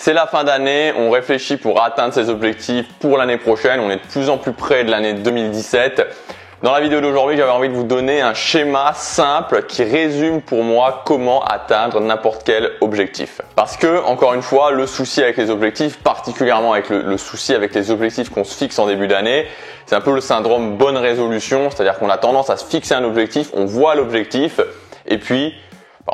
C'est la fin d'année, on réfléchit pour atteindre ses objectifs pour l'année prochaine. On est de plus en plus près de l'année 2017. Dans la vidéo d'aujourd'hui, j'avais envie de vous donner un schéma simple qui résume pour moi comment atteindre n'importe quel objectif. Parce que, encore une fois, le souci avec les objectifs, particulièrement avec le souci avec les objectifs qu'on se fixe en début d'année, c'est un peu le syndrome bonne résolution, c'est-à-dire qu'on a tendance à se fixer un objectif, on voit l'objectif et puis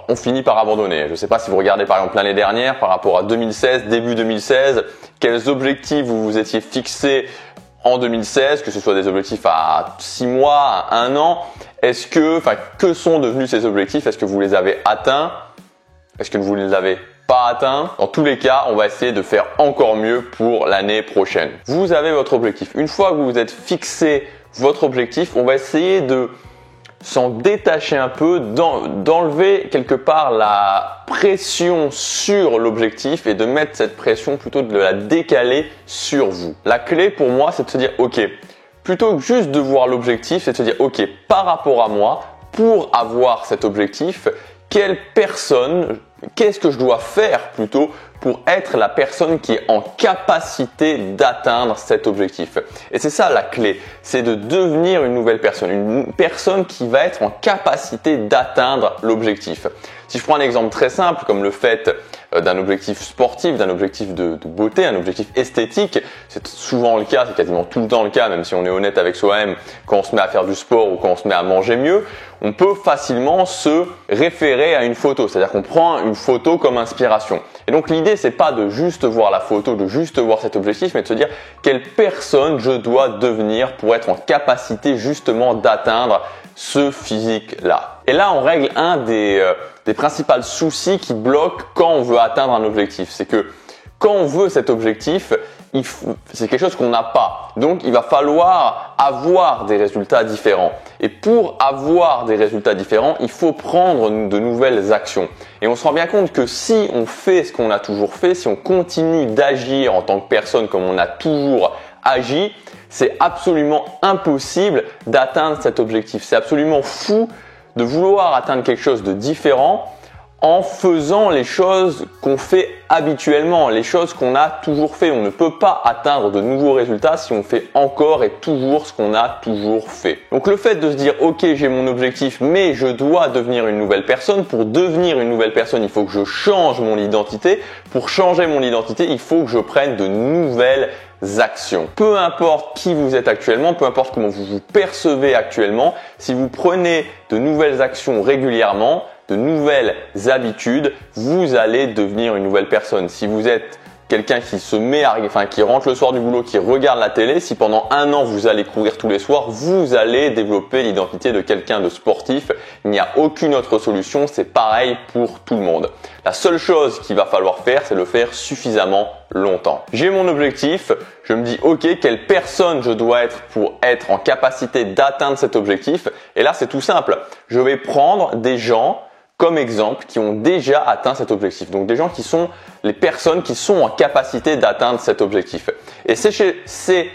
on finit par abandonner. Je ne sais pas si vous regardez par exemple l'année dernière par rapport à 2016, début 2016, quels objectifs vous vous étiez fixés en 2016, que ce soit des objectifs à 6 mois, à 1 an. Que sont devenus ces objectifs? Est-ce que vous les avez atteints? Est-ce que vous ne les avez pas atteints? Dans tous les cas, on va essayer de faire encore mieux pour l'année prochaine. Vous avez votre objectif. Une fois que vous vous êtes fixé votre objectif, on va essayer de s'en détacher un peu, d'enlever quelque part la pression sur l'objectif et de mettre cette pression plutôt de la décaler sur vous. La clé pour moi, c'est de se dire ok, plutôt que juste de voir l'objectif, c'est de se dire ok, par rapport à moi, pour avoir cet objectif, qu'est-ce que je dois faire plutôt pour être la personne qui est en capacité d'atteindre cet objectif. Et c'est ça la clé, c'est de devenir une nouvelle personne, une personne qui va être en capacité d'atteindre l'objectif. Si je prends un exemple très simple comme le fait d'un objectif sportif, d'un objectif de beauté, un objectif esthétique, c'est souvent le cas, c'est quasiment tout le temps le cas, même si on est honnête avec soi-même, quand on se met à faire du sport ou quand on se met à manger mieux, on peut facilement se référer à une photo, c'est-à-dire qu'on prend une photo comme inspiration. Et donc l'idée, c'est pas de juste voir la photo, de juste voir cet objectif, mais de se dire quelle personne je dois devenir pour être en capacité justement d'atteindre ce physique-là. Et là, on règle un des principaux soucis qui bloquent quand on veut atteindre un objectif. C'est que quand on veut cet objectif, c'est quelque chose qu'on n'a pas. Donc, il va falloir avoir des résultats différents. Et pour avoir des résultats différents, il faut prendre de nouvelles actions. Et on se rend bien compte que si on fait ce qu'on a toujours fait, si on continue d'agir en tant que personne comme on a toujours agi, c'est absolument impossible d'atteindre cet objectif. C'est absolument fou de vouloir atteindre quelque chose de différent en faisant les choses qu'on fait habituellement, les choses qu'on a toujours fait. On ne peut pas atteindre de nouveaux résultats si on fait encore et toujours ce qu'on a toujours fait. Donc le fait de se dire ok, j'ai mon objectif mais je dois devenir une nouvelle personne. Pour devenir une nouvelle personne, il faut que je change mon identité. Pour changer mon identité, il faut que je prenne de nouvelles actions. Peu importe qui vous êtes actuellement, peu importe comment vous vous percevez actuellement, si vous prenez de nouvelles actions régulièrement, de nouvelles habitudes, vous allez devenir une nouvelle personne. Si vous êtes quelqu'un qui qui rentre le soir du boulot, qui regarde la télé, si pendant 1 an vous allez courir tous les soirs, vous allez développer l'identité de quelqu'un de sportif. Il n'y a aucune autre solution, c'est pareil pour tout le monde. La seule chose qu'il va falloir faire, c'est le faire suffisamment longtemps. J'ai mon objectif, je me dis ok, quelle personne je dois être pour être en capacité d'atteindre cet objectif. Et là, c'est tout simple. Je vais prendre des gens comme exemple qui ont déjà atteint cet objectif. Donc des gens qui sont les personnes qui sont en capacité d'atteindre cet objectif. Et c'est chez ces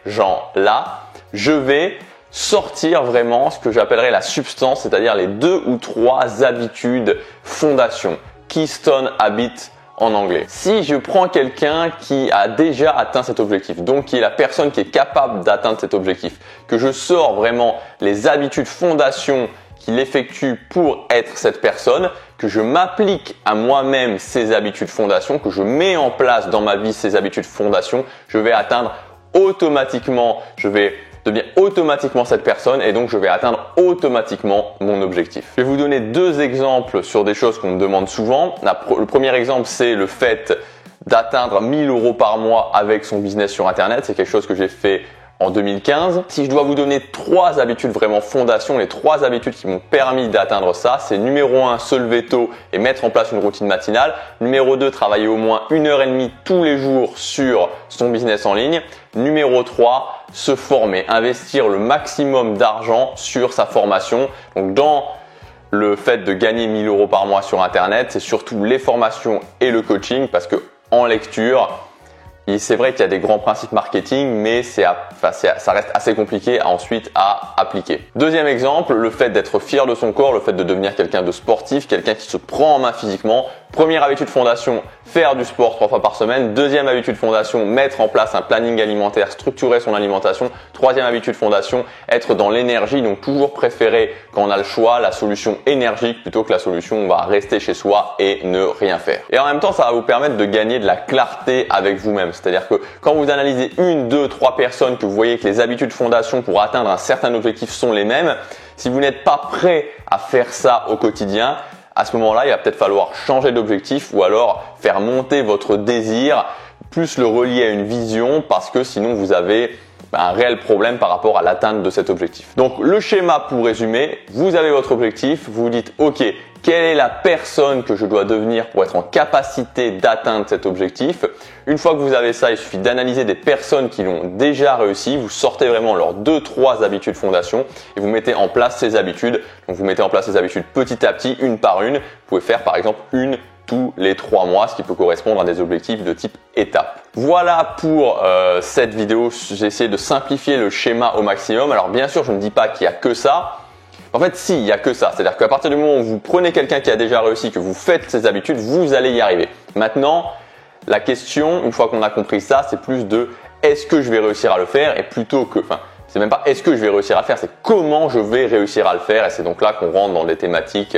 gens-là, je vais sortir vraiment ce que j'appellerais la substance, c'est-à-dire les 2 ou 3 habitudes fondations, Keystone Habits en anglais. Si je prends quelqu'un qui a déjà atteint cet objectif, donc qui est la personne qui est capable d'atteindre cet objectif, que je sors vraiment les habitudes fondations qu'il effectue pour être cette personne, que je m'applique à moi-même ces habitudes fondations, que je mets en place dans ma vie ces habitudes fondations, je vais atteindre automatiquement, je vais devenir automatiquement cette personne et donc je vais atteindre automatiquement mon objectif. Je vais vous donner 2 exemples sur des choses qu'on me demande souvent. Le premier exemple, c'est le fait d'atteindre 1 000 € par mois avec son business sur Internet. C'est quelque chose que j'ai fait en 2015. Si je dois vous donner 3 habitudes vraiment fondations, les 3 habitudes qui m'ont permis d'atteindre ça, c'est numéro 1, se lever tôt et mettre en place une routine matinale. Numéro 2, travailler au moins 1h30 tous les jours sur son business en ligne. Numéro 3, se former, investir le maximum d'argent sur sa formation. Donc dans le fait de gagner 1 000 € par mois sur Internet, c'est surtout les formations et le coaching parce que en lecture, c'est vrai qu'il y a des grands principes marketing, mais ça reste assez compliqué ensuite à appliquer. Deuxième exemple, le fait d'être fier de son corps, le fait de devenir quelqu'un de sportif, quelqu'un qui se prend en main physiquement. Première habitude fondation, faire du sport 3 fois par semaine. Deuxième habitude fondation, mettre en place un planning alimentaire, structurer son alimentation. Troisième habitude fondation, être dans l'énergie, donc toujours préférer quand on a le choix la solution énergique plutôt que la solution on va rester chez soi et ne rien faire. Et en même temps, ça va vous permettre de gagner de la clarté avec vous-même. C'est-à-dire que quand vous analysez 1, 2, 3 personnes que vous voyez que les habitudes fondation pour atteindre un certain objectif sont les mêmes, si vous n'êtes pas prêt à faire ça au quotidien, à ce moment-là, il va peut-être falloir changer d'objectif ou alors faire monter votre désir, plus le relier à une vision parce que sinon vous avez un réel problème par rapport à l'atteinte de cet objectif. Donc le schéma pour résumer, vous avez votre objectif, vous vous dites ok, quelle est la personne que je dois devenir pour être en capacité d'atteindre cet objectif. Une fois que vous avez ça, il suffit d'analyser des personnes qui l'ont déjà réussi. Vous sortez vraiment leurs 2-3 habitudes fondation et vous mettez en place ces habitudes. Donc vous mettez en place ces habitudes petit à petit, une par une. Vous pouvez faire par exemple une tous les 3 mois, ce qui peut correspondre à des objectifs de type étape. Voilà pour cette vidéo. J'ai essayé de simplifier le schéma au maximum. Alors bien sûr, je ne dis pas qu'il n'y a que ça. En fait, si, il n'y a que ça. C'est-à-dire qu'à partir du moment où vous prenez quelqu'un qui a déjà réussi, que vous faites ces habitudes, vous allez y arriver. Maintenant, la question, une fois qu'on a compris ça, c'est plus de est-ce que je vais réussir à le faire et plutôt que, c'est même pas est-ce que je vais réussir à le faire, c'est comment je vais réussir à le faire. Et c'est donc là qu'on rentre dans des thématiques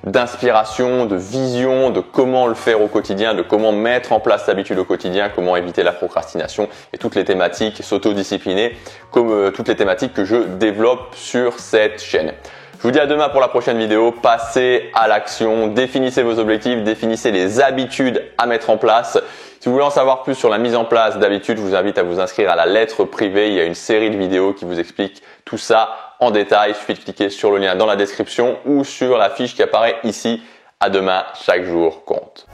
d'inspiration, de vision, de comment le faire au quotidien, de comment mettre en place l'habitude au quotidien, comment éviter la procrastination et toutes les thématiques, s'autodiscipliner, comme toutes les thématiques que je développe sur cette chaîne. Je vous dis à demain pour la prochaine vidéo. Passez à l'action, définissez vos objectifs, définissez les habitudes à mettre en place. Si vous voulez en savoir plus sur la mise en place d'habitudes, je vous invite à vous inscrire à la lettre privée. Il y a une série de vidéos qui vous expliquent tout ça en détail. Il suffit de cliquer sur le lien dans la description ou sur la fiche qui apparaît ici. À demain, chaque jour compte.